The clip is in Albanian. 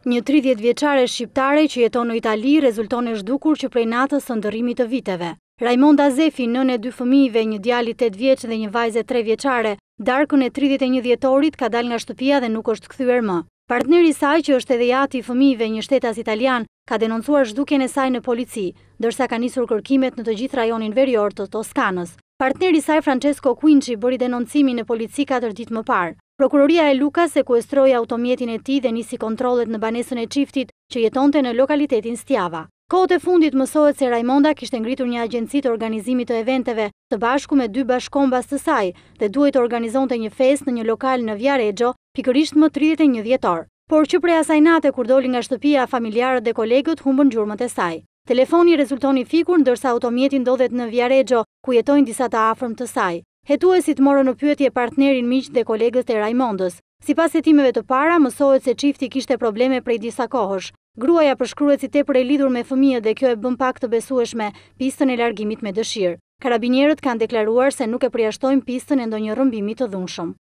Një 30 vjeçare shqiptare që jeton në Itali rezulton e zhdukur që prej natës së ndërrimit të viteve. Raimonda Zefi, nënë e 2 fëmijëve, një djali 8 vjeç dhe një vajze 3 vjeçare, darkën e 31 vjetorit ka dalë nga shtëpia dhe nuk është kthyer më. Partneri i saj, që është edhe i ati i fëmijëve, një shtetas italian, ka denoncuar zhdukjen e saj në polici, ndërsa ka nisur kërkimet në të gjithë rajonin verior të Toskanës. Partneri i saj, Francesco Quinci, bëri denoncimin në polici 4 ditë më parë. Prokuroria e Lucas sekuestroi automjetin e tij dhe nisi kontrollet në banesën e çiftit që jetonte në lokalitetin Stjava. Kohët e fundit mësohet se Raimonda kishte ngritur një agjenci të organizimit të eventeve së bashku me 2 bashkombas të saj dhe duhej të organizonte një festë në një lokal në Viareggio, pikërisht më 31 dhjetor. Por që prej asaj nate kur doli nga shtëpia, familjarët dhe kolegët humbën gjurmët e saj. Telefoni rezultoni fikur ndërsa automjeti ndodhet në Viareggio, ku jetojnë disa të afërm të saj. Hetuesit morën në pyetje partnerin, miq dhe kolegët e Raimondës. Sipas hetimeve të para, mësohet se çifti kishte probleme prej disa kohësh. Gruaja përshkruhet si tepër e lidhur me fëmijët dhe kjo e bën pak të besueshme pistën e largimit me dëshirë. Karabinierët kanë deklaruar se nuk e përjashtojnë pistën e ndonjë rrëmbimi të dhunshëm.